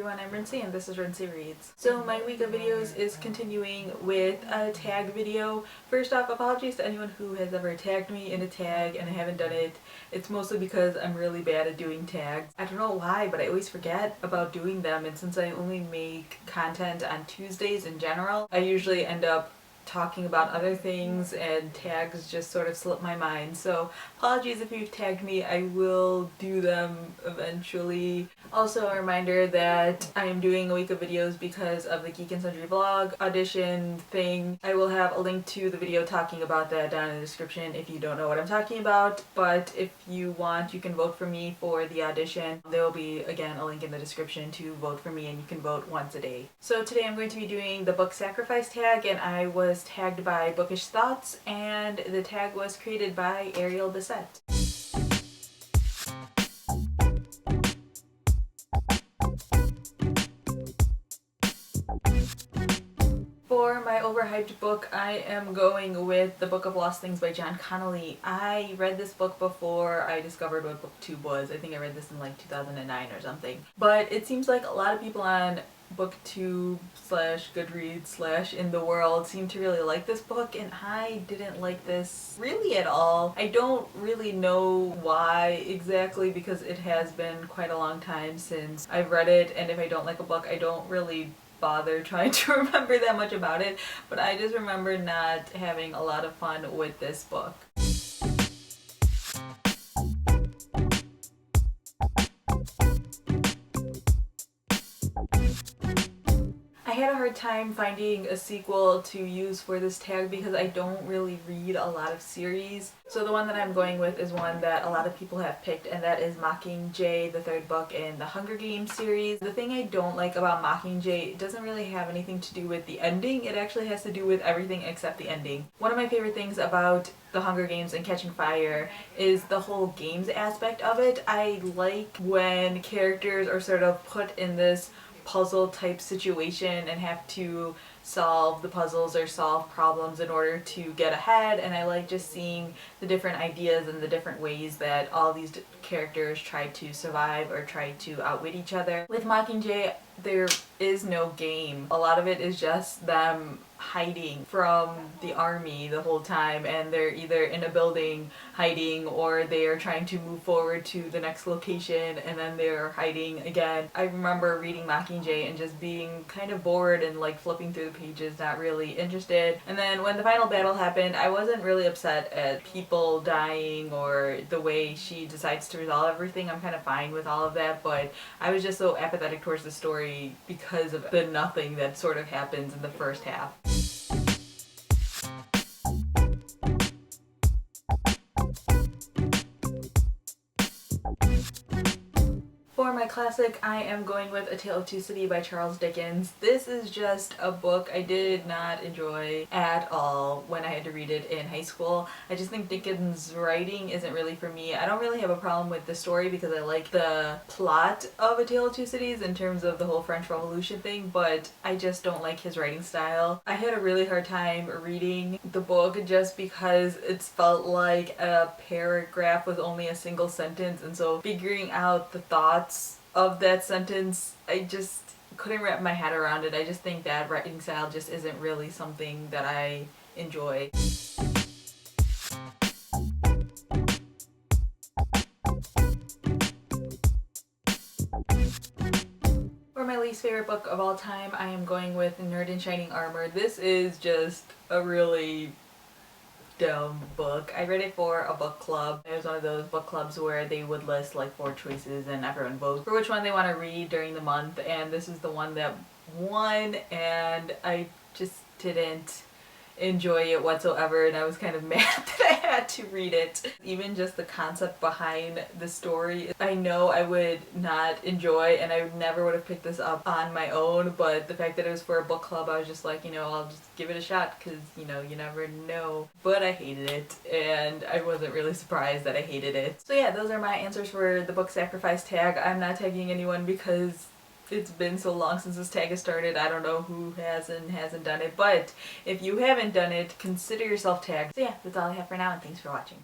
everyone, I'm Rincey and this is Rincey Reads. So my week of videos is continuing with a tag video. First off, apologies to anyone who has ever tagged me in a tag and I haven't done it. It's mostly because I'm really bad at doing tags. I don't know why, but I always forget about doing them, and since I only make content on Tuesdays in general, I usually end up talking about other things and tags just sort of slip my mind. So apologies if you've tagged me, I will do them eventually. Also a reminder that I am doing a week of videos because of the Geek and Sundry vlog audition thing. I will have a link to the video talking about that down in the description if you don't know what I'm talking about, but if you want, you can vote for me for the audition. There will be, again, a link in the description to vote for me, and you can vote once a day. So today I'm going to be doing the book sacrifice tag, and I was tagged by Bookish Thoughts, and the tag was created by Ariel Bissett. For my overhyped book, I am going with The Book of Lost Things by John Connolly. I read this book before I discovered what booktube was. I think I read this in like 2009 or something. But it seems like a lot of people on booktube / Goodreads / in the world seem to really like this book, and I didn't like this really at all. I don't really know why exactly, because it has been quite a long time since I've read it, and if I don't like a book, I don't really bother trying to remember that much about it, but I just remember not having a lot of fun with this book. I had a hard time finding a sequel to use for this tag because I don't really read a lot of series. So the one that I'm going with is one that a lot of people have picked, and that is Mockingjay, the third book in the Hunger Games series. The thing I don't like about Mockingjay, it doesn't really have anything to do with the ending. It actually has to do with everything except the ending. One of my favorite things about the Hunger Games and Catching Fire is the whole games aspect of it. I like when characters are sort of put in this puzzle type situation and have to solve the puzzles or solve problems in order to get ahead, and I like just seeing the different ideas and the different ways that all these characters try to survive or try to outwit each other. With Mockingjay, there is no game. A lot of it is just them hiding from the army the whole time, and they're either in a building hiding or they are trying to move forward to the next location and then they're hiding again. I remember reading Mockingjay and just being kind of bored and like flipping through the pages, not really interested. And then when the final battle happened, I wasn't really upset at people dying or the way she decides to resolve everything. I'm kind of fine with all of that, but I was just so apathetic towards the story because of the nothing that sort of happens in the first half. For my classic, I am going with A Tale of Two Cities by Charles Dickens. This is just a book I did not enjoy at all when I had to read it in high school. I just think Dickens' writing isn't really for me. I don't really have a problem with the story because I like the plot of A Tale of Two Cities in terms of the whole French Revolution thing, but I just don't like his writing style. I had a really hard time reading the book just because it felt like a paragraph was only a single sentence, and so figuring out the thoughts of that sentence, I just couldn't wrap my head around it. I just think that writing style just isn't really something that I enjoy. For my least favorite book of all time, I am going with Nerd in Shining Armor. This is just a really dumb book. I read it for a book club. It was one of those book clubs where they would list like 4 choices and everyone votes for which one they want to read during the month, and this is the one that won, and I just didn't enjoy it whatsoever, and I was kind of mad that I had to read it. Even just the concept behind the story, I know I would not enjoy, and I never would have picked this up on my own, but the fact that it was for a book club, I was just like, you know, I'll just give it a shot because, you know, you never know. But I hated it, and I wasn't really surprised that I hated it. So yeah, those are my answers for the book sacrifice tag. I'm not tagging anyone because it's been so long since this tag has started. I don't know who has and hasn't done it, but if you haven't done it, consider yourself tagged. So yeah, that's all I have for now, and thanks for watching.